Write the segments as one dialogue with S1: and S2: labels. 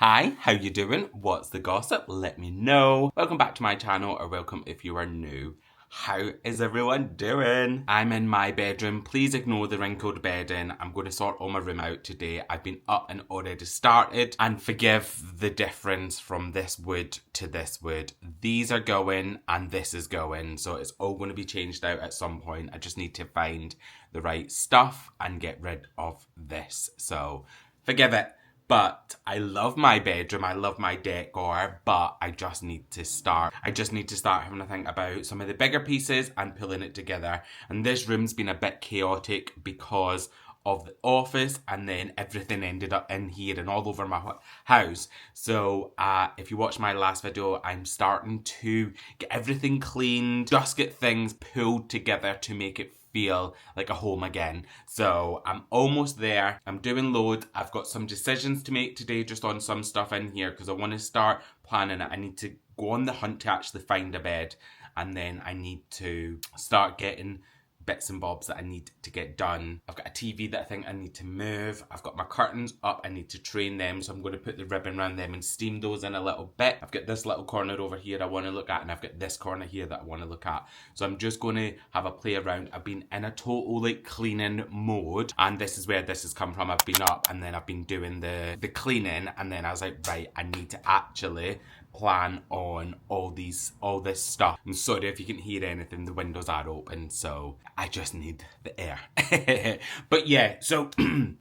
S1: Hi, how you doing? What's the gossip? Let me know. Welcome back to my channel, or welcome if you are new. How is everyone doing? I'm in my bedroom. Please ignore the wrinkled bedding. I'm going to sort all my room out today. I've been up and already started. And forgive the difference from this wood to this wood. These are going and this is going. So it's all going to be changed out at some point. I just need to find the right stuff and get rid of this. So forgive it. But I love my bedroom, I love my decor, but I just need to start. Having a think about some of the bigger pieces and pulling it together. And this room's been a bit chaotic because of the office, and then everything ended up in here and all over my house. So if you watched my last video, I'm starting to get everything cleaned, just get things pulled together to make it feel like a home again. So I'm almost there. I'm doing loads. I've got some decisions to make today just on some stuff in here because I want to start planning it. I need to go on the hunt to actually find a bed, and then I need to start getting bits and bobs that I need to get done. I've got a TV that I think I need to move. I've got my curtains up. I need to train them, so I'm going to put the ribbon around them and steam those in a little bit. I've got this little corner over here I want to look at, and I've got this corner here that I want to look at. So I'm just going to have a play around. I've been in a total cleaning mode, and this is where this has come from. I've been up and then I've been doing the cleaning, and then I was like, right, I need to actually plan on all this stuff. I'm sorry if you can hear anything, the windows are open, so I just need the air. But yeah, so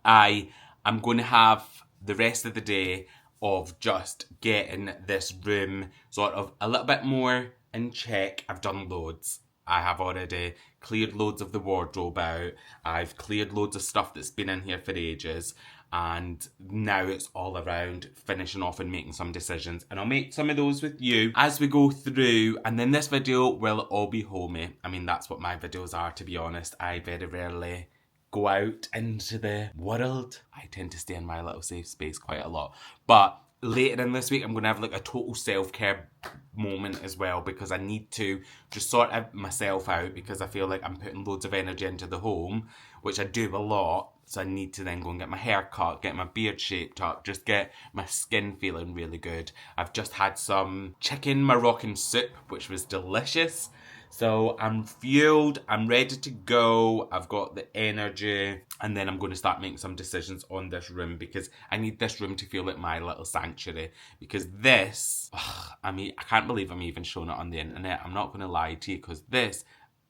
S1: I am going to have the rest of the day of just getting this room sort of a little bit more in check. I've done loads. I have already cleared loads of the wardrobe out. I've cleared loads of stuff that's been in here for ages. And now it's all around finishing off and making some decisions. And I'll make some of those with you as we go through. And then this video will all be homey. I mean, that's what my videos are, to be honest. I very rarely go out into the world. I tend to stay in my little safe space quite a lot. But later in this week, I'm going to have a total self-care moment as well, because I need to just sort myself out, because I feel like I'm putting loads of energy into the home, which I do a lot. So I need to then go and get my hair cut, get my beard shaped up, just get my skin feeling really good. I've just had some chicken Moroccan soup, which was delicious. So I'm fueled, I'm ready to go, I've got the energy, and then I'm going to start making some decisions on this room, because I need this room to feel like my little sanctuary. Because this, I mean, I can't believe I'm even showing it on the internet. I'm not going to lie to you, because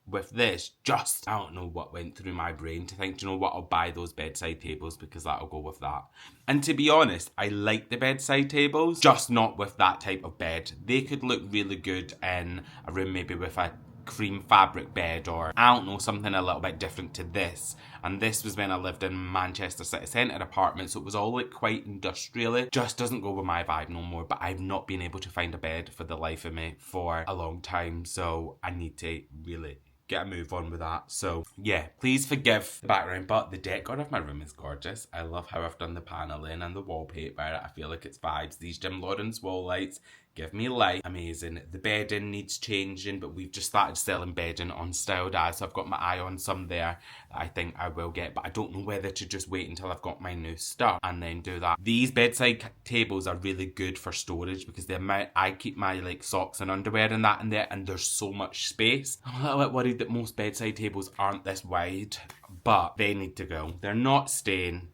S1: with this, just, I don't know what went through my brain to think, do you know what, I'll buy those bedside tables because that'll go with that. And to be honest, I like the bedside tables, just not with that type of bed. They could look really good in a room maybe with a cream fabric bed, or I don't know, something a little bit different to this. And this was when I lived in Manchester City Centre apartment, so it was all quite industrially. Just doesn't go with my vibe no more. But I've not been able to find a bed for the life of me for a long time, so I need to really get a move on with that. So yeah, please forgive the background, but the decor of my room is gorgeous. I love how I've done the paneling and the wallpaper. I feel like it's vibes. These Jim Lawrence wall lights give me light. Amazing. The bedding needs changing, but we've just started selling bedding on Styled As, so I've got my eye on some there that I think I will get, but I don't know whether to just wait until I've got my new stuff and then do that. These bedside tables are really good for storage, because the amount I keep my socks and underwear and that in there, and there's so much space. I'm a little bit worried that most bedside tables aren't this wide, but they need to go. They're not staying.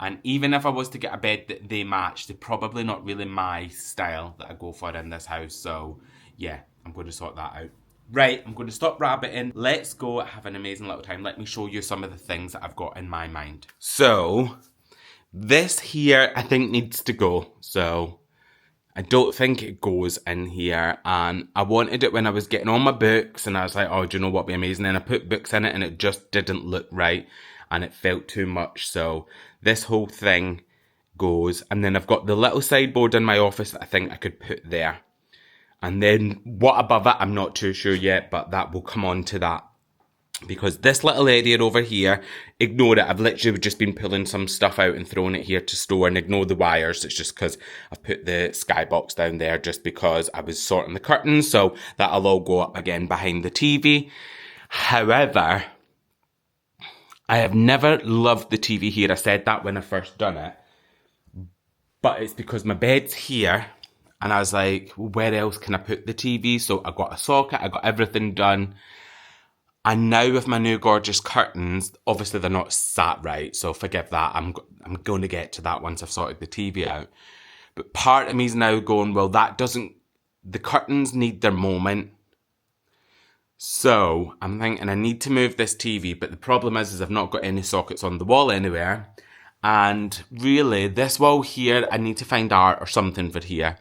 S1: And even if I was to get a bed that they match, they're probably not really my style that I go for in this house. So yeah, I'm going to sort that out. Right, I'm going to stop rabbiting. Let's go have an amazing little time. Let me show you some of the things that I've got in my mind. So this here, I think, needs to go. So I don't think it goes in here, and I wanted it when I was getting all my books, and I was like, oh, do you know what would be amazing? And I put books in it, and it just didn't look right, and it felt too much. So this whole thing goes, and then I've got the little sideboard in my office that I think I could put there. And then what above it, I'm not too sure yet, but that will come on to that. Because this little area over here, ignore it. I've literally just been pulling some stuff out and throwing it here to store, and ignore the wires. It's just because I've put the skybox down there just because I was sorting the curtains. So that'll all go up again behind the TV. However, I have never loved the TV here. I said that when I first done it. But it's because my bed's here, and I was like, well, where else can I put the TV? So I got a socket, I got everything done. And now with my new gorgeous curtains, obviously they're not sat right, so forgive that. I'm going to get to that once I've sorted the TV out. But part of me's now going, well, the curtains need their moment. So I'm thinking I need to move this TV, but the problem is I've not got any sockets on the wall anywhere. And really, this wall here, I need to find art or something for here.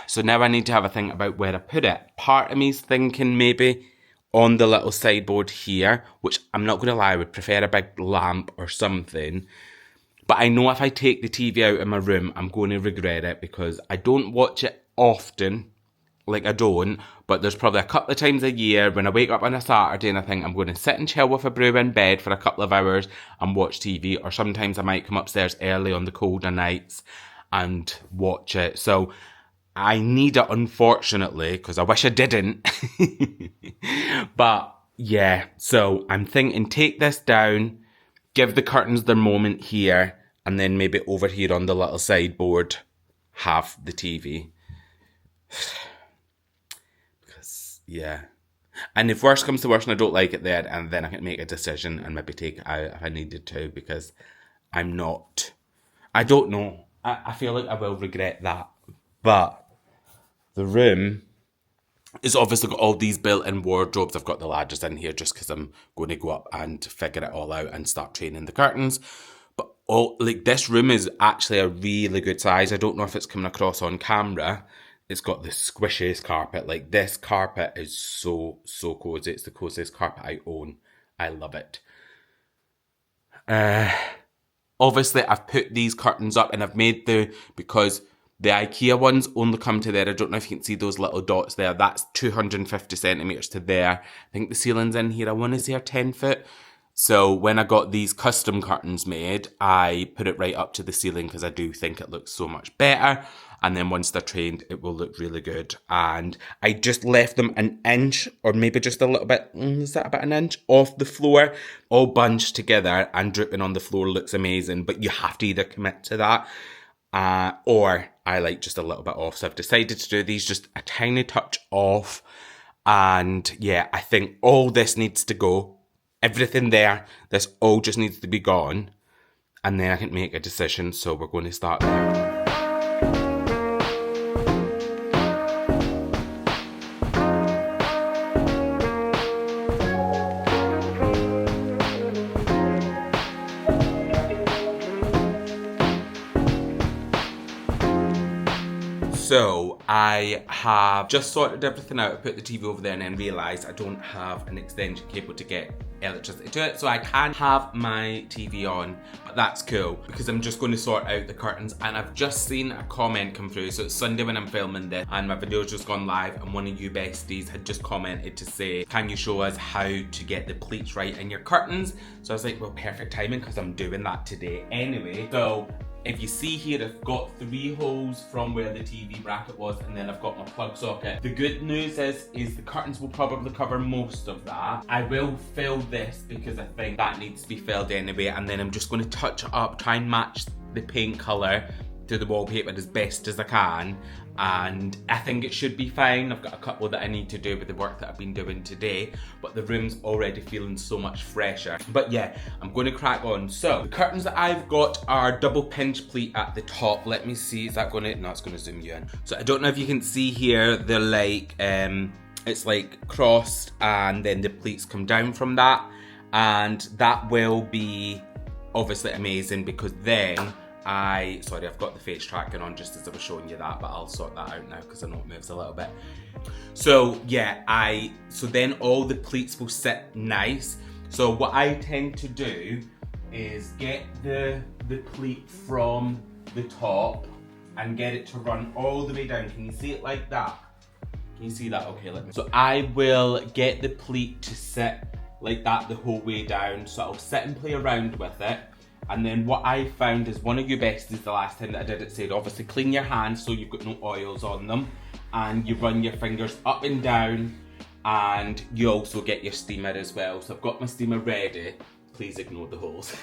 S1: So now I need to have a think about where I put it. Part of me's thinking maybe on the little sideboard here, which I'm not going to lie, I would prefer a big lamp or something. But I know if I take the TV out of my room, I'm going to regret it because I don't watch it often. Like, I don't, but there's probably a couple of times a year when I wake up on a Saturday and I think I'm going to sit and chill with a brew in bed for a couple of hours and watch TV, or sometimes I might come upstairs early on the colder nights and watch it. So I need it, unfortunately, because I wish I didn't. But yeah, so I'm thinking take this down, give the curtains their moment here, and then maybe over here on the little sideboard have the TV. Yeah. And if worst comes to worst and I don't like it there, and then I can make a decision and maybe take it out if I needed to, because I don't know. I feel like I will regret that. But the room is obviously got all these built-in wardrobes. I've got the ladders in here just because I'm going to go up and figure it all out and start training the curtains. But this room is actually a really good size. I don't know if it's coming across on camera. It's got the squishiest carpet. Like, this carpet is so cozy. It's the coziest carpet I own. I love it. Obviously, I've put these curtains up and I've made because the IKEA ones only come to there. I don't know if you can see those little dots there. That's 250 centimetres to there. I think the ceiling's in here, I want to say, are 10 foot. So when I got these custom curtains made, I put it right up to the ceiling because I do think it looks so much better. And then once they're trained, it will look really good. And I just left them an inch or maybe just a little bit, is that about an inch, off the floor, all bunched together and dripping on the floor. Looks amazing, but you have to either commit to that or I like just a little bit off. So I've decided to do these just a tiny touch off. And yeah, I think all this needs to go. Everything there, this all just needs to be gone. And then I can make a decision. So we're going to start there. So I have just sorted everything out. I put the TV over there and then realised I don't have an extension cable to get electricity to it. So I can have my TV on, but that's cool because I'm just going to sort out the curtains. And I've just seen a comment come through. So it's Sunday when I'm filming this and my video's just gone live, and one of you besties had just commented to say, can you show us how to get the pleats right in your curtains? So I was like, well, perfect timing because I'm doing that today anyway. So if you see here, I've got 3 holes from where the TV bracket was, and then I've got my plug socket. The good news is the curtains will probably cover most of that. I will fill this because I think that needs to be filled anyway, and then I'm just going to touch it up, try and match the paint colour to the wallpaper as best as I can, and I think it should be fine. I've got a couple that I need to do with the work that I've been doing today, but the room's already feeling so much fresher. But yeah, I'm going to crack on. So the curtains that I've got are double pinch pleat at the top. Let me see, is that going to, no, it's going to zoom you in. So I don't know if you can see here, they're like, it's like crossed and then the pleats come down from that, and that will be obviously amazing because then sorry, I've got the face tracking on just as I was showing you that, but I'll sort that out now because I know it moves a little bit. So yeah, so then all the pleats will sit nice. So what I tend to do is get the pleat from the top and get it to run all the way down. Can you see it like that? Can you see that? Okay, let me. So I will get the pleat to sit like that the whole way down. So I'll sit and play around with it. And then what I found is one of you besties the last time that I did it said, obviously clean your hands so you've got no oils on them, and you run your fingers up and down, and you also get your steamer as well. So I've got my steamer ready. Please ignore the holes.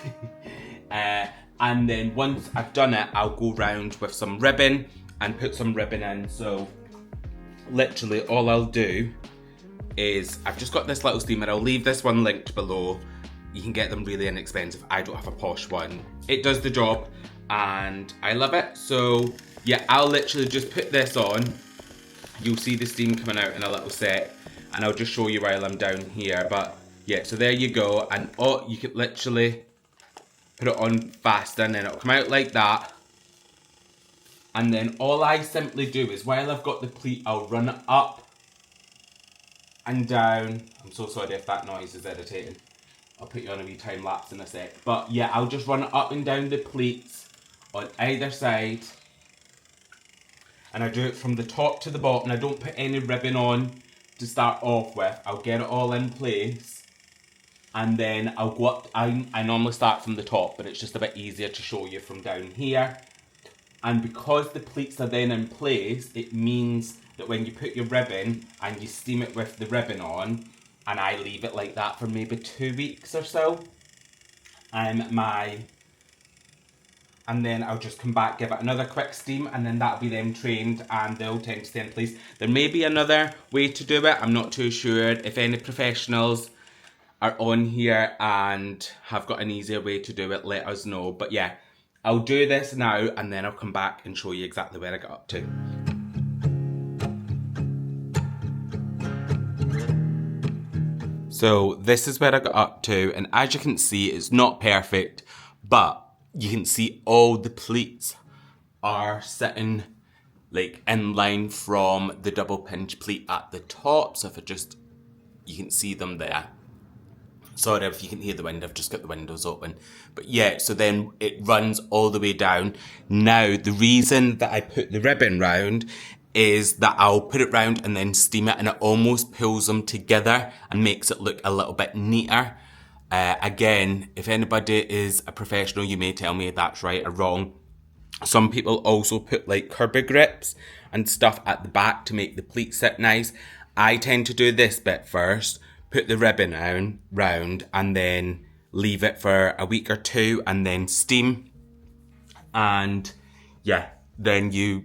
S1: And then once I've done it, I'll go round with some ribbon and put some ribbon in. So literally all I'll do is, I've just got this little steamer. I'll leave this one linked below. You can get them really inexpensive. I don't have a posh one. It does the job and I love it. So yeah, I'll literally just put this on. You'll see the steam coming out in a little sec, and I'll just show you while I'm down here. But yeah, so there you go. And oh, you could literally put it on fast and then it'll come out like that. And then all I simply do is, while I've got the pleat, I'll run it up and down. I'm so sorry if that noise is irritating. I'll put you on a wee time lapse in a sec. But yeah, I'll just run it up and down the pleats on either side. And I do it from the top to the bottom. I don't put any ribbon on to start off with. I'll get it all in place. And then I'll go up. I normally start from the top, but it's just a bit easier to show you from down here. And because the pleats are then in place, it means that when you put your ribbon and you steam it with the ribbon on, and I leave it like that for maybe 2 weeks or so, and then I'll just come back, give it another quick steam, and then that'll be them trained and they'll tend to stay in place. There may be another way to do it, I'm not too sure. If any professionals are on here and have got an easier way to do it, let us know. But yeah, I'll do this now and then I'll come back and show you exactly where I got up to. So this is where I got up to, and as you can see, it's not perfect, but you can see all the pleats are sitting like in line from the double pinch pleat at the top. So if you can see them there. Sorry if you can hear the wind, I've just got the windows open. But yeah, so then it runs all the way down. Now, the reason that I put the ribbon round is that I'll put it round and then steam it, and it almost pulls them together and makes it look a little bit neater. Again, if anybody is a professional, you may tell me if that's right or wrong. Some people also put like Kirby grips and stuff at the back to make the pleat sit nice. I tend to do this bit first, put the ribbon round, and then leave it for a week or two and then steam. And yeah, then you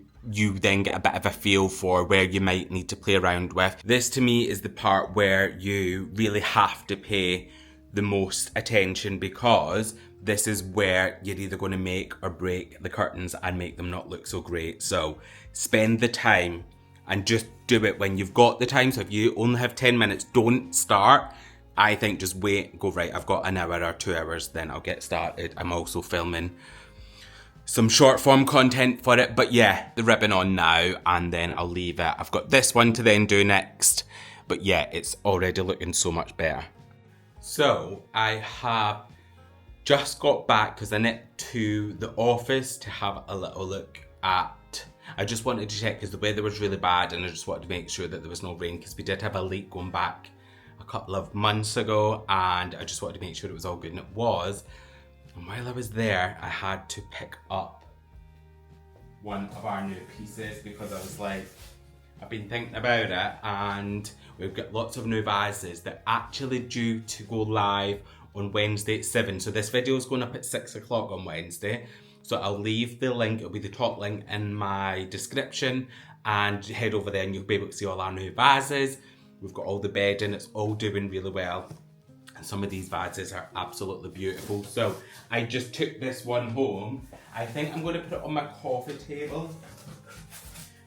S1: then get a bit of a feel for where you might need to play around with. This to me is the part where you really have to pay the most attention, because this is where you're either going to make or break the curtains and make them not look so great. So spend the time and just do it when you've got the time. So if you only have 10 minutes, don't start. I think just wait, go right, I've got an hour or 2 hours, then I'll get started. I'm also filming some short form content for it. But yeah, the ribbon on now, and then I'll leave it. I've got this one to then do next. But yeah, it's already looking so much better. So I have just got back because I went to the office to have a little look at, I just wanted to check because the weather was really bad, and I just wanted to make sure that there was no rain, because we did have a leak going back a couple of months ago, and I just wanted to make sure it was all good, and it was. And while I was there, I had to pick up one of our new pieces because I was like, I've been thinking about it, and we've got lots of new vases that are actually due to go live on Wednesday at 7. So this video is going up at 6 o'clock on Wednesday. So I'll leave the link, it'll be the top link in my description, and head over there and you'll be able to see all our new vases. We've got all the bedding, it's all doing really well. And some of these vases are absolutely beautiful. So I just took this one home. I think I'm going to put it on my coffee table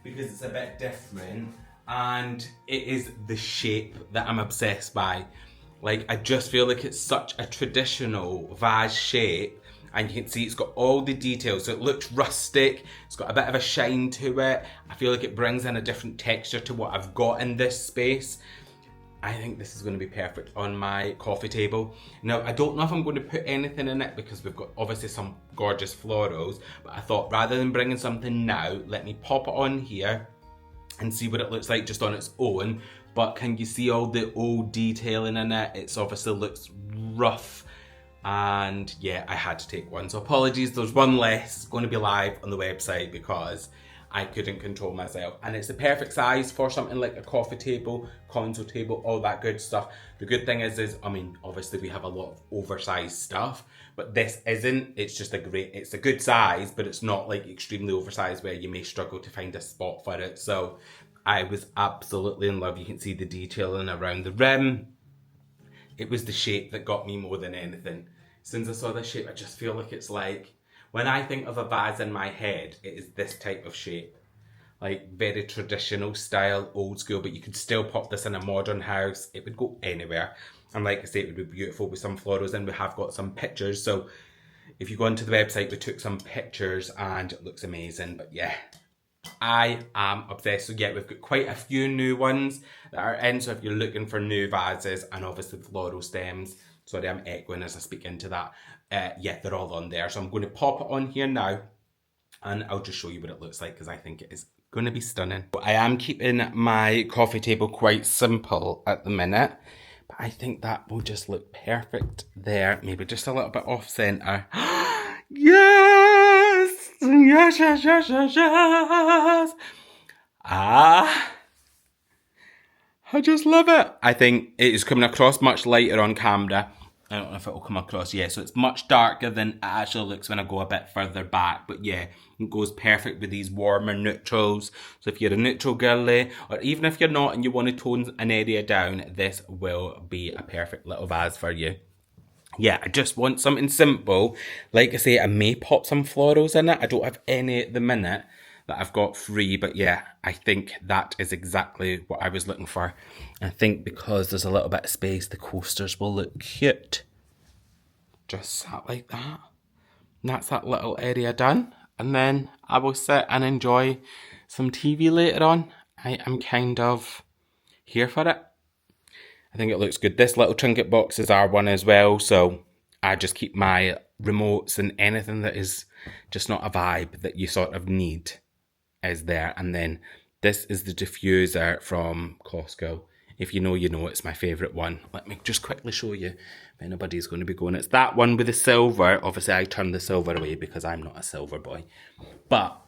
S1: because it's a bit different, and it is the shape that I'm obsessed by. Like, I just feel like it's such a traditional vase shape, and you can see it's got all the details. So it looks rustic, it's got a bit of a shine to it. I feel like it brings in a different texture to what I've got in this space. I think this is going to be perfect on my coffee table. Now, I don't know if I'm going to put anything in it because we've got obviously some gorgeous florals, but I thought rather than bringing something now, let me pop it on here and see what it looks like just on its own. But can you see all the old detailing in it? It's obviously looks rough, and yeah, I had to take one. So apologies, there's one less going to be live on the website because I couldn't control myself. And it's the perfect size for something like a coffee table, console table, all that good stuff. The good thing is, I mean, obviously we have a lot of oversized stuff, but this isn't. It's just it's a good size, but it's not like extremely oversized where you may struggle to find a spot for it. So I was absolutely in love. You can see the detailing around the rim. It was the shape that got me more than anything. Since I saw this shape, I just feel like it's like, when I think of a vase in my head, it is this type of shape. Like very traditional style, old school, but you could still pop this in a modern house. It would go anywhere. And like I say, it would be beautiful with some florals, and we have got some pictures. So if you go onto the website, we took some pictures and it looks amazing. But yeah, I am obsessed. So yeah, we've got quite a few new ones that are in. So if you're looking for new vases and obviously floral stems, sorry, I'm echoing as I speak into that. Yeah, they're all on there. So I'm going to pop it on here now and I'll just show you what it looks like because I think it is going to be stunning. I am keeping my coffee table quite simple at the minute, but I think that will just look perfect there. Maybe just a little bit off center. Yes! Yes, yes, yes, yes, yes! Ah! I just love it. I think it is coming across much lighter on camera. I don't know if it will come across. Yeah, so it's much darker than it actually looks when I go a bit further back. But yeah, it goes perfect with these warmer neutrals. So if you're a neutral girly, or even if you're not and you want to tone an area down, this will be a perfect little vase for you. Yeah, I just want something simple. Like I say, I may pop some florals in it. I don't have any at the minute that I've got free, but yeah, I think that is exactly what I was looking for. I think because there's a little bit of space, the coasters will look cute. Just sat like that. And that's that little area done. And then I will sit and enjoy some TV later on. I am kind of here for it. I think it looks good. This little trinket box is our one as well, so I just keep my remotes and anything that is just not a vibe that you sort of need is there. And then this is the diffuser from Costco. If you know, you know, it's my favourite one. Let me just quickly show you if anybody's going to be going. It's that one with the silver. Obviously, I turned the silver away because I'm not a silver boy. But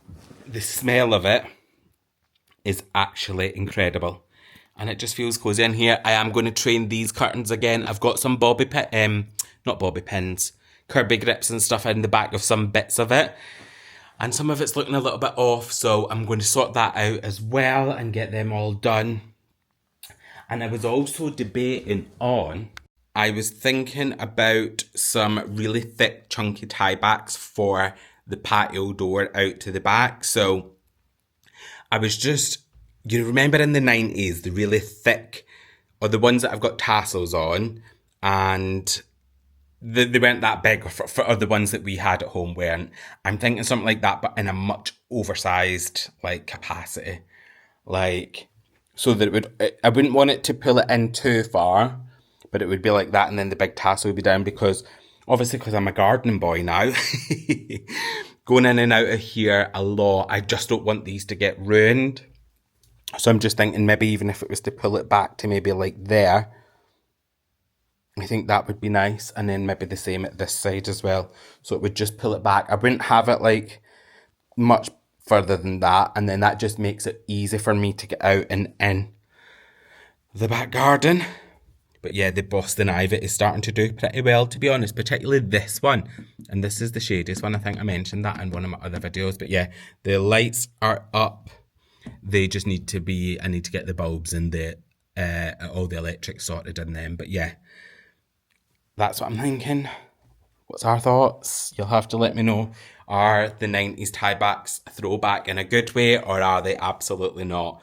S1: the smell of it is actually incredible. And it just feels cozy in here. I am going to train these curtains again. I've got some not bobby pins, Kirby grips and stuff in the back of some bits of it. And some of it's looking a little bit off, so I'm going to sort that out as well and get them all done. And I was also debating on, I was thinking about some really thick, chunky tie backs for the patio door out to the back. So I was just, you remember in the 90s, the really thick, or the ones that I've got tassels on, and they weren't that big for the ones that we had at home weren't. I'm thinking something like that, but in a much oversized like capacity. Like, so that I wouldn't want it to pull it in too far, but it would be like that, and then the big tassel would be down because I'm a gardening boy now, going in and out of here a lot. I just don't want these to get ruined. So I'm just thinking maybe even if it was to pull it back to maybe like there, I think that would be nice. And then maybe the same at this side as well. So it would just pull it back. I wouldn't have it like much further than that. And then that just makes it easy for me to get out and in the back garden. But yeah, the Boston Ivy is starting to do pretty well, to be honest, particularly this one. And this is the shadiest one. I think I mentioned that in one of my other videos. But yeah, the lights are up. They just need to be, I need to get the bulbs and all the electrics sorted in them. But yeah, that's what I'm thinking. What's our thoughts? You'll have to let me know. Are the 90s tiebacks a throwback in a good way, or are they absolutely not?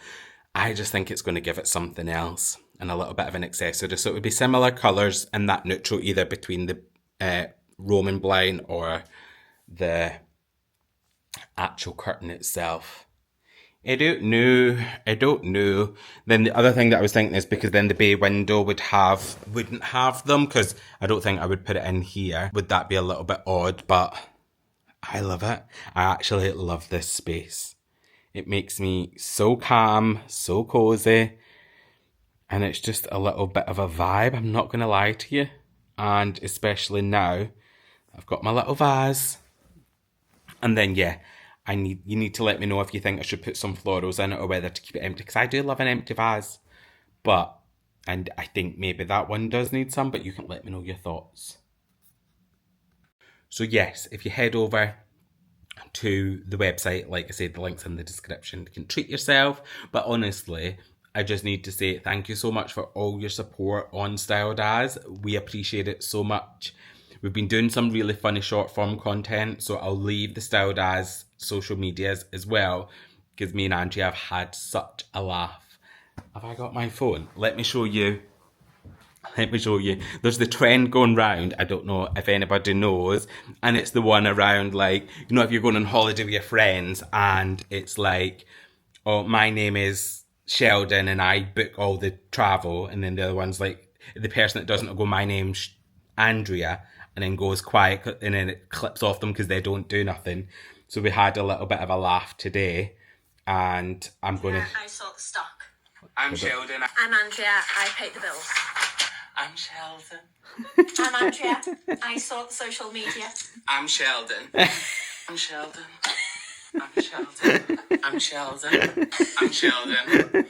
S1: I just think it's going to give it something else and a little bit of an accessory. So it would be similar colours in that neutral, either between the Roman blind or the actual curtain itself. I don't know. Then the other thing that I was thinking is because then the bay window wouldn't have them, because I don't think I would put it in here. Would that be a little bit odd? But I love it. I actually love this space. It makes me so calm, so cozy. And it's just a little bit of a vibe, I'm not going to lie to you. And especially now, I've got my little vase. And then, yeah, you need to let me know if you think I should put some florals in it or whether to keep it empty, because I do love an empty vase. And I think maybe that one does need some, but you can let me know your thoughts. So yes, if you head over to the website, like I said, the link's in the description. You can treat yourself. But honestly, I just need to say thank you so much for all your support on Styled As. We appreciate it so much. We've been doing some really funny short form content, so I'll leave the Styled As social medias as well, because me and Andrea have had such a laugh. Have I got my phone? Let me show you. There's the trend going round, I don't know if anybody knows, and it's the one around, like, you know, if you're going on holiday with your friends and it's like, oh, my name is Sheldon and I book all the travel, and then the other one's like, the person that doesn't go, my name's Andrea, and then goes quiet, and then it clips off them because they don't do nothing. So we had a little bit of a laugh today, and I'm going to...
S2: I sort the stock.
S1: I'm Sheldon.
S2: I'm Andrea, I pay the bills.
S1: I'm Sheldon.
S2: I'm Andrea, I sort the social media.
S1: I'm Sheldon. I'm Sheldon. I'm Sheldon. I'm Sheldon. I'm Sheldon.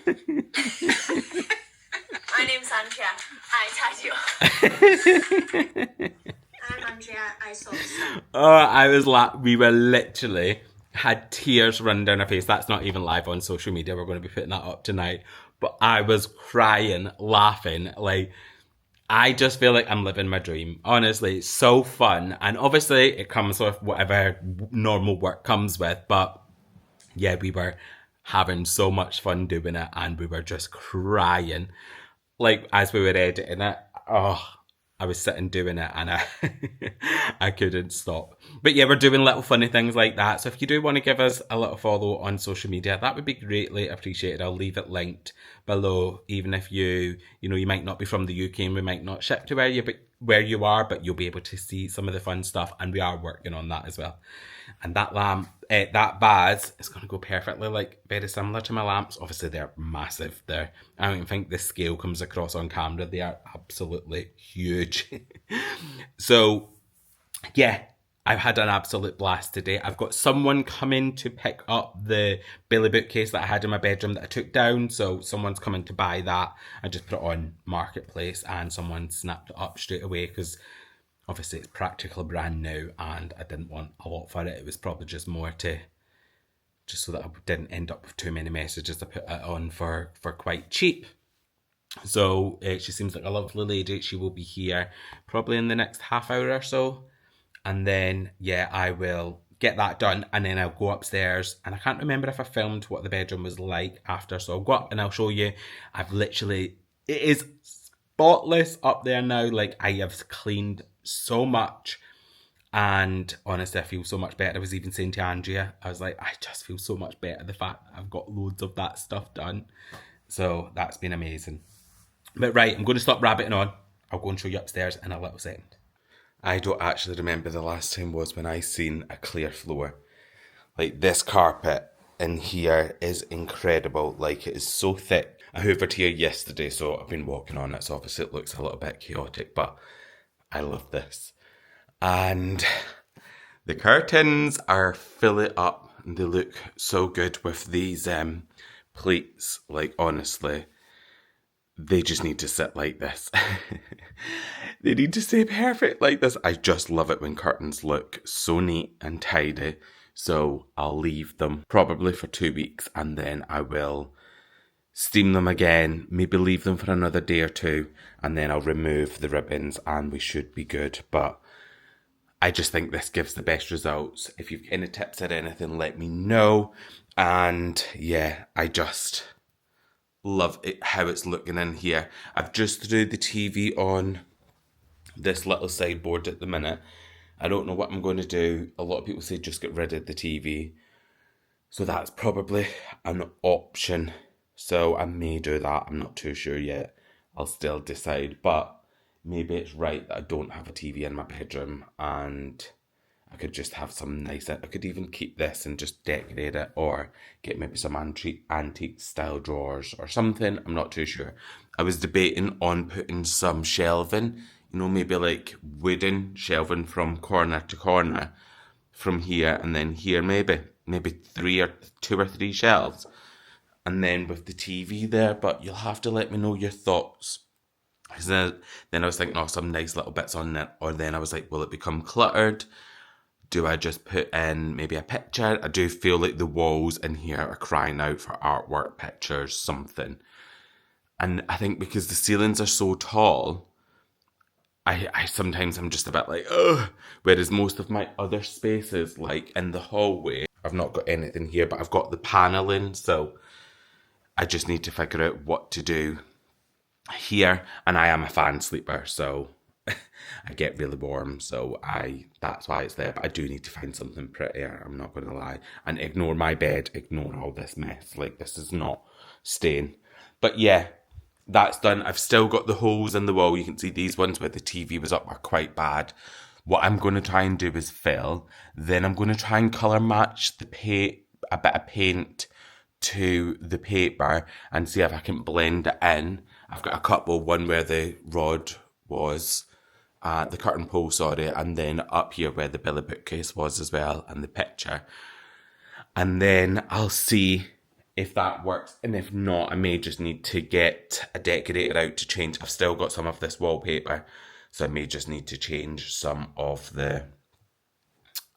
S2: My name's Andrea, I tidy up. I'm Andrea, I sort the stock.
S1: Oh, we were literally had tears run down our face. That's not even live on social media. We're going to be putting that up tonight. But I was crying, laughing, like... I just feel like I'm living my dream. Honestly, it's so fun. And obviously it comes with whatever normal work comes with. But yeah, we were having so much fun doing it. And we were just crying. Like, as we were editing it. Oh, I was sitting doing it and I couldn't stop. But yeah, we're doing little funny things like that. So if you do want to give us a little follow on social media, that would be greatly appreciated. I'll leave it linked below. Even if you might not be from the UK and we might not ship to where you are, but you'll be able to see some of the fun stuff, and we are working on that as well. And that that vase is going to go perfectly, like, very similar to my lamps. Obviously, they're massive. I don't even think the scale comes across on camera. They are absolutely huge. So, yeah, I've had an absolute blast today. I've got someone coming to pick up the Billy bookcase that I had in my bedroom that I took down. So someone's coming to buy that. I just put it on Marketplace and someone snapped it up straight away because obviously it's practically brand new and I didn't want a lot for it. It was probably just more just so that I didn't end up with too many messages. I put it on for quite cheap. So she seems like a lovely lady. She will be here probably in the next half hour or so. And then, yeah, I will get that done and then I'll go upstairs. And I can't remember if I filmed what the bedroom was like after. So I'll go up and I'll show you. It is spotless up there now. Like, I have cleaned so much. And honestly, I feel so much better. I was even saying to Andrea, I was like, I just feel so much better. The fact that I've got loads of that stuff done. So that's been amazing. But right, I'm going to stop rabbiting on. I'll go and show you upstairs in a little second. I don't actually remember the last time was when I seen a clear floor. Like, this carpet in here is incredible. Like, it is so thick. I hoovered here yesterday, so I've been walking on it. So obviously it looks a little bit chaotic, but I love this. And the curtains are fully up. And they look so good with these pleats. Like, honestly, they just need to sit like this. They need to stay perfect like this. I just love it when curtains look so neat and tidy. So I'll leave them probably for 2 weeks and then I will steam them again, maybe leave them for another day or two, and then I'll remove the ribbons and we should be good. But I just think this gives the best results. If you've any tips or anything, let me know. And yeah, I just love it, how it's looking in here. I've just threw the TV on this little sideboard at the minute. I don't know what I'm going to do. A lot of people say just get rid of the TV. So that's probably an option. So I may do that. I'm not too sure yet. I'll still decide. But maybe it's right that I don't have a TV in my bedroom and I could just have some nice... I could even keep this and just decorate it or get maybe some antique style drawers or something. I'm not too sure. I was debating on putting some shelving, maybe like wooden shelving from corner to corner from here and then here maybe. maybe two or three shelves. And then with the TV there, but you'll have to let me know your thoughts. Then I was thinking, oh, some nice little bits on it. Or then I was like, will it become cluttered? Do I just put in maybe a picture? I do feel like the walls in here are crying out for artwork, pictures, something. And I think because the ceilings are so tall, I sometimes I'm just a bit like, ugh. Whereas most of my other spaces, like in the hallway, I've not got anything here, but I've got the paneling, so I just need to figure out what to do here. And I am a fan sleeper, so I get really warm, so that's why it's there. But I do need to find something prettier, I'm not going to lie. And ignore my bed, ignore all this mess. Like, this is not staying. But yeah, that's done. I've still got the holes in the wall. You can see these ones where the TV was up are quite bad. What I'm going to try and do is fill. Then I'm going to try and colour match a bit of paint to the paper and see if I can blend it in. I've got a couple, one where the rod was, the curtain pole, sorry, and then up here where the Billy bookcase was as well, and the picture. And then I'll see if that works, and if not, I may just need to get a decorator out to change. I've still got some of this wallpaper, so I may just need to change some of the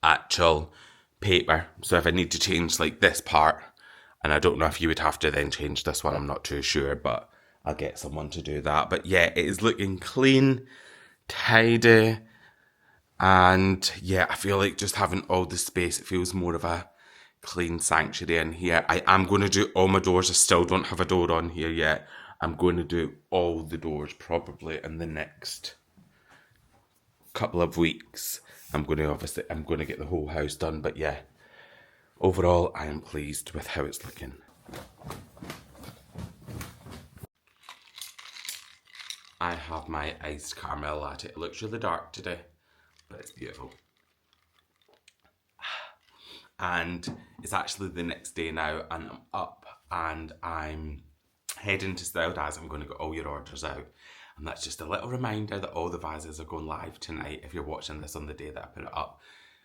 S1: actual paper. So if I need to change like this part, and I don't know if you would have to then change this one, I'm not too sure, but I'll get someone to do that. But yeah, it is looking clean, tidy, and yeah, I feel like just having all the space, it feels more of a clean sanctuary in here. I am going to do all my doors. I still don't have a door on here yet. I'm going to do all the doors probably in the next couple of weeks. I'm going to get the whole house done, but yeah, overall I am pleased with how it's looking. I have my iced caramel latte. It looks really dark today, but it's beautiful. And it's actually the next day now, and I'm up and I'm heading to Styled As. I'm going to get all your orders out. And that's just a little reminder that all the vases are going live tonight if you're watching this on the day that I put it up.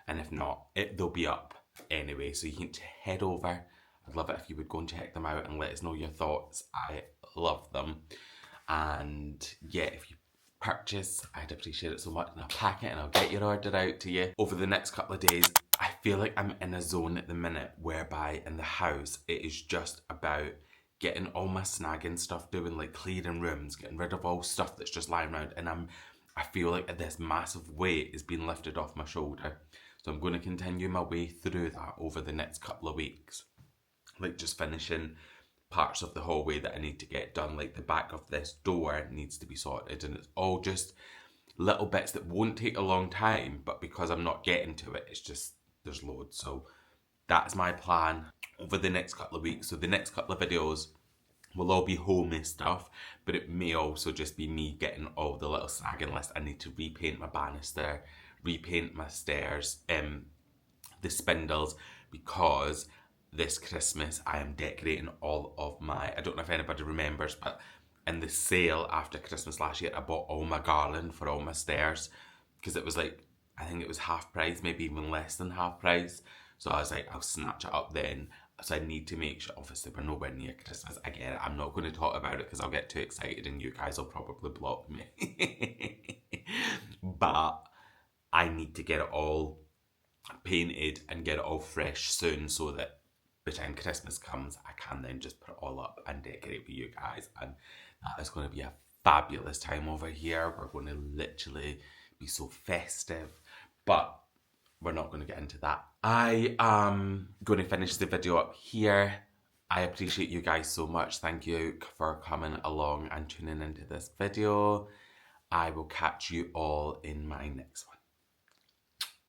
S1: And if not, they'll be up anyway, so you can head over. I'd love it if you would go and check them out and let us know your thoughts. I love them. And yeah, if you purchase, I'd appreciate it so much, and I'll pack it and I'll get your order out to you over the next couple of days. I feel like I'm in a zone at the minute whereby in the house it is just about getting all my snagging stuff doing, like clearing rooms, getting rid of all stuff that's just lying around, and I feel like this massive weight is being lifted off my shoulder. So I'm going to continue my way through that over the next couple of weeks, like just finishing parts of the hallway that I need to get done, like the back of this door needs to be sorted, and it's all just little bits that won't take a long time, but because I'm not getting to it, it's just, there's loads. So that's my plan over the next couple of weeks. So the next couple of videos will all be homey stuff, but it may also just be me getting all the little snagging list. I need to repaint my banister, repaint my stairs, the spindles, because this Christmas I am decorating all of my, I don't know if anybody remembers, but in the sale after Christmas last year, I bought all my garland for all my stairs, because it was like, I think it was half price, maybe even less than half price. So I was like, I'll snatch it up then. So I need to make sure, obviously we're nowhere near Christmas. Again, I'm not going to talk about it because I'll get too excited and you guys will probably block me. But I need to get it all painted and get it all fresh soon, so that by the time Christmas comes, I can then just put it all up and decorate for you guys. And that is going to be a fabulous time over here. We're going to literally be so festive. But we're not going to get into that. I am going to finish the video up here. I appreciate you guys so much. Thank you for coming along and tuning into this video. I will catch you all in my next one.